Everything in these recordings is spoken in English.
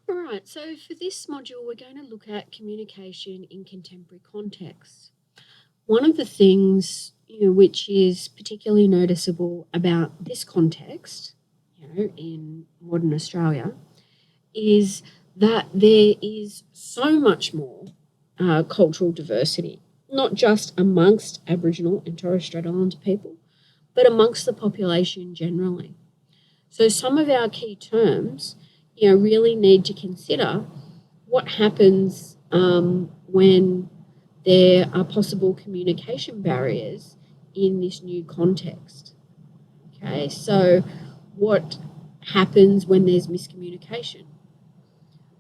All right, so for this module, we're going to look at communication in contemporary contexts. One of the things which is particularly noticeable about this context, in modern Australia, is that there is so much more cultural diversity, not just amongst Aboriginal and Torres Strait Islander people, but amongst the population generally. So some of our key terms, really need to consider what happens when there are possible communication barriers in this new context. Okay, so what happens when there's miscommunication?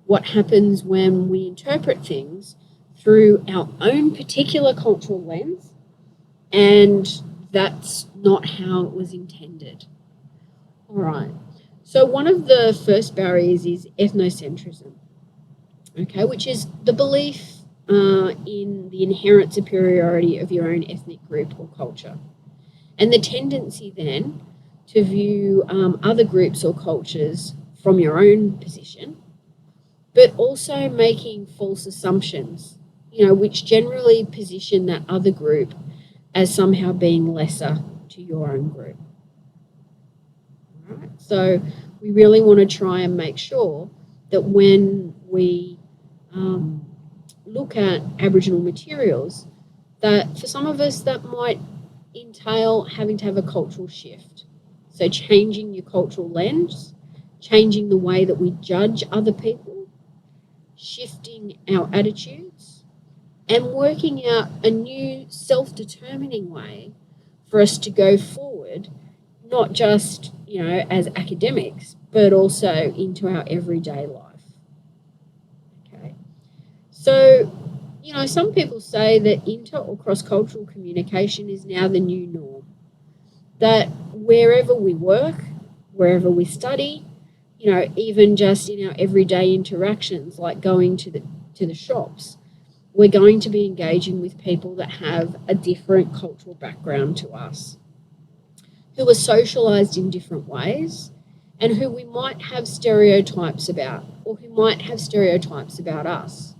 What happens when we interpret things through our own particular cultural lens and that's not how it was intended? All right. So one of the first barriers is ethnocentrism, okay, which is the belief in the inherent superiority of your own ethnic group or culture, and the tendency then to view other groups or cultures from your own position, but also making false assumptions, which generally position that other group as somehow being lesser to your own group. All right. So we really want to try and make sure that when we look at Aboriginal materials, that for some of us that might entail having to have a cultural shift. So changing your cultural lens, changing the way that we judge other people, shifting our attitudes, and working out a new self-determining way for us to go forward, not just, as academics, but also into our everyday life. Okay. So, some people say that inter or cross-cultural communication is now the new norm, that wherever we work, wherever we study, even just in our everyday interactions, like going to the shops, we're going to be engaging with people that have a different cultural background to us, who are socialised in different ways, and who we might have stereotypes about, or who might have stereotypes about us.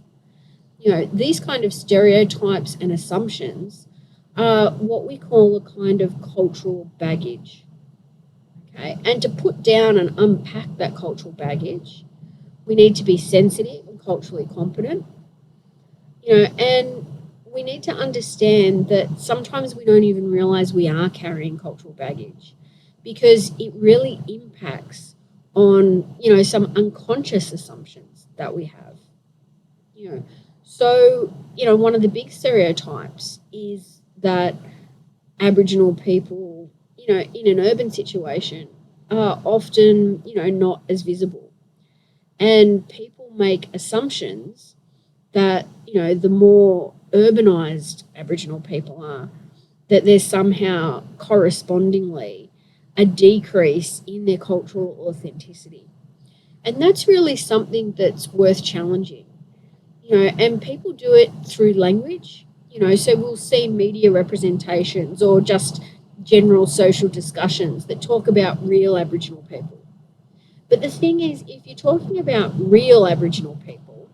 These kind of stereotypes and assumptions are what we call a kind of cultural baggage. Okay? And to put down and unpack that cultural baggage, we need to be sensitive and culturally competent, and we need to understand that sometimes we don't even realise we are carrying cultural baggage, because it really impacts on, some unconscious assumptions that we have. So, one of the big stereotypes is that Aboriginal people, in an urban situation are often, not as visible. And people make assumptions that, the more urbanised Aboriginal people are, that there's somehow correspondingly a decrease in their cultural authenticity. And that's really something that's worth challenging, and people do it through language, so we'll see media representations or just general social discussions that talk about real Aboriginal people. But the thing is, if you're talking about real Aboriginal people,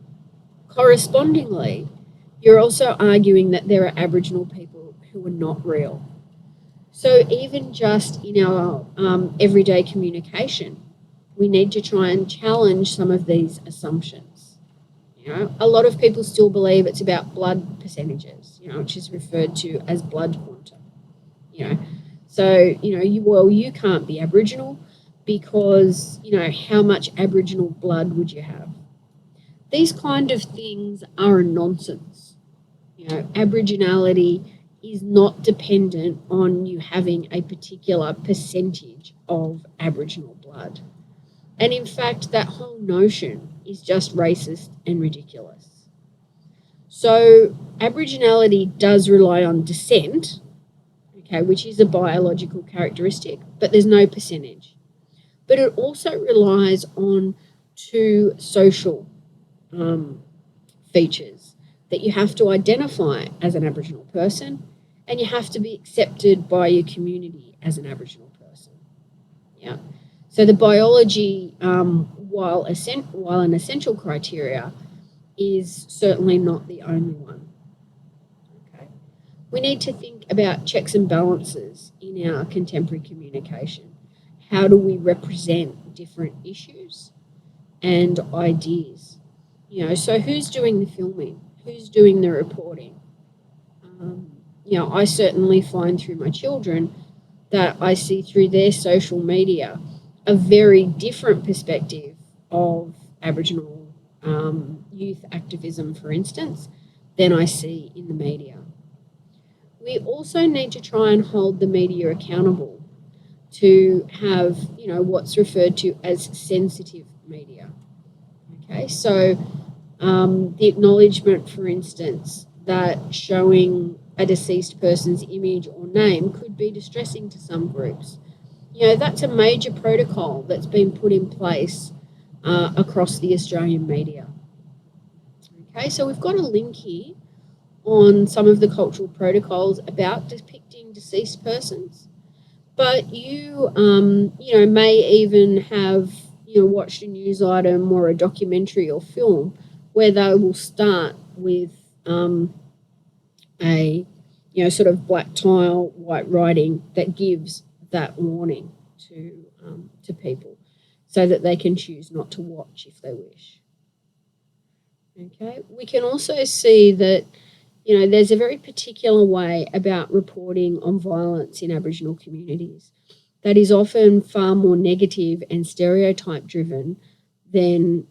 correspondingly, you're also arguing that there are Aboriginal people who are not real. So even just in our everyday communication, we need to try and challenge some of these assumptions. A lot of people still believe it's about blood percentages, which is referred to as blood quantum. So, you can't be Aboriginal because, how much Aboriginal blood would you have? These kind of things are a nonsense. Aboriginality is not dependent on you having a particular percentage of Aboriginal blood. And in fact, that whole notion is just racist and ridiculous. So Aboriginality does rely on descent, okay, which is a biological characteristic, but there's no percentage. But it also relies on two social features, that you have to identify as an Aboriginal person and you have to be accepted by your community as an Aboriginal person. Yeah. So the biology while an essential criteria, is certainly not the only one. Okay. We need to think about checks and balances in our contemporary communication. How do we represent different issues and ideas? So who's doing the filming? Who's doing the reporting? I certainly find through my children that I see through their social media a very different perspective of Aboriginal youth activism, for instance, than I see in the media. We also need to try and hold the media accountable to have, what's referred to as sensitive media. Okay, so the acknowledgement, for instance, that showing a deceased person's image or name could be distressing to some groups. That's a major protocol that's been put in place across the Australian media. Okay, so we've got a link here on some of the cultural protocols about depicting deceased persons. But you may even have, watched a news item or a documentary or film where they will start with a, sort of black tile, white writing that gives that warning to people so that they can choose not to watch if they wish. Okay, we can also see that, there's a very particular way about reporting on violence in Aboriginal communities that is often far more negative and stereotype driven than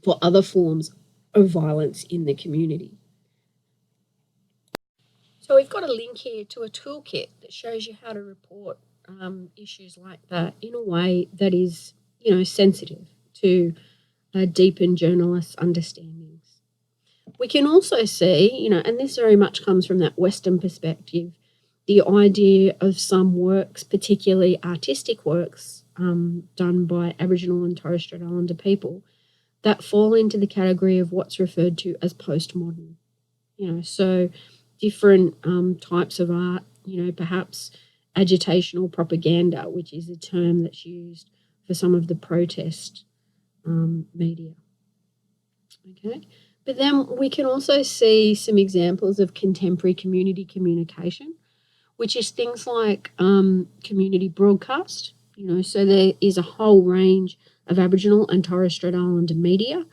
for other forms of violence in the community. So we've got a link here to a toolkit that shows you how to report issues like that in a way that is, sensitive to deepen journalists' understandings. We can also see, and this very much comes from that Western perspective, the idea of some works, particularly artistic works done by Aboriginal and Torres Strait Islander people, that fall into the category of what's referred to as postmodern. So different types of art, perhaps agitational propaganda, which is a term that's used for some of the protest media. Okay, but then we can also see some examples of contemporary community communication, which is things like community broadcast. So there is a whole range of Aboriginal and Torres Strait Islander media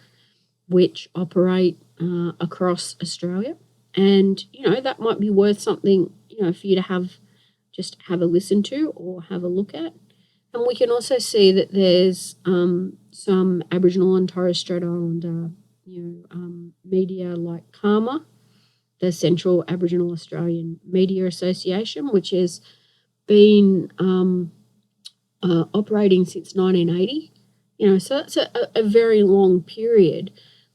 which operate across Australia. And, that might be worth something, for you to have a listen to or have a look at. And we can also see that there's some Aboriginal and Torres Strait Islander, media like Karma, the Central Aboriginal Australian Media Association, which has been operating since 1980. So that's a very long period,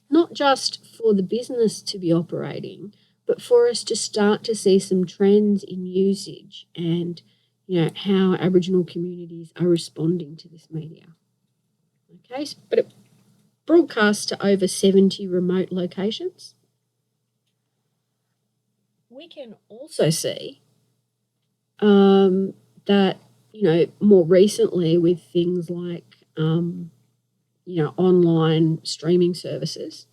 not just for the business to be operating, but for us to start to see some trends in usage and, how Aboriginal communities are responding to this media. Okay, but it broadcasts to over 70 remote locations. We can also see that, more recently with things like, online streaming services,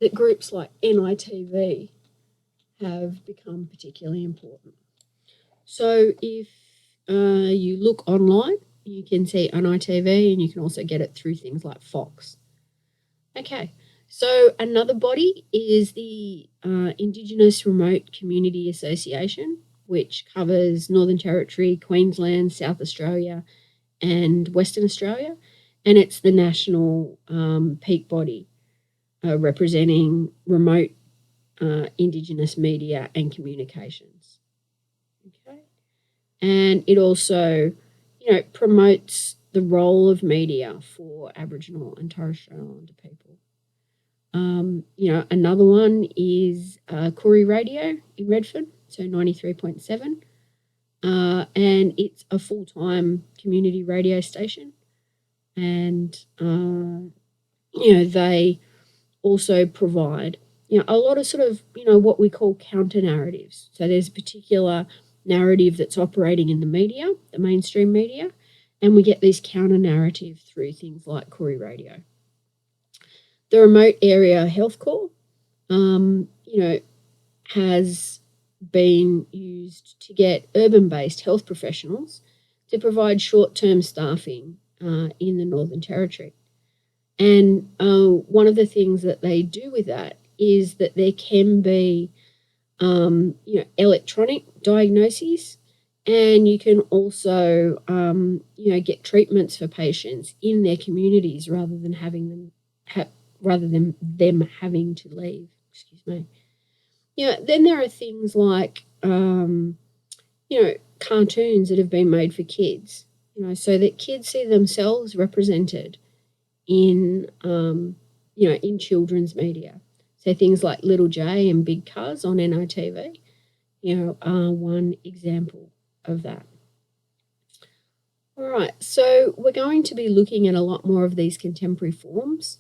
that groups like NITV have become particularly important. So if you look online, you can see NITV and you can also get it through things like Fox. Okay, so another body is the Indigenous Remote Community Association, which covers Northern Territory, Queensland, South Australia and Western Australia, and it's the national peak body representing remote Indigenous media and communications. Okay, and it also, promotes the role of media for Aboriginal and Torres Strait Islander people. Another one is Koori Radio in Redfern, so 93.7, and it's a full-time community radio station, and they also provide a lot of sort of what we call counter narratives. So there's a particular narrative that's operating in the media, the mainstream media, And we get this counter narrative through things like Corey Radio. The remote area health corps, has been used to get urban-based health professionals to provide short-term staffing in the Northern Territory. And one of the things that they do with that is that there can be, electronic diagnoses, and you can also, get treatments for patients in their communities rather than them having to leave. Excuse me. Then there are things like, cartoons that have been made for kids, so that kids see themselves represented in, in children's media. So things like Little J and Big Cuz on NITV, are one example of that. All right, so we're going to be looking at a lot more of these contemporary forms,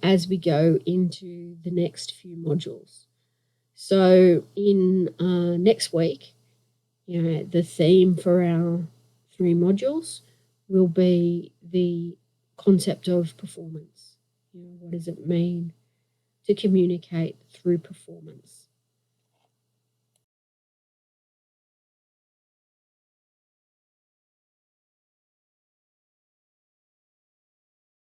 as we go into the next few modules. So in next week, the theme for our 3 modules will be the concept of performance. What does it mean to communicate through performance?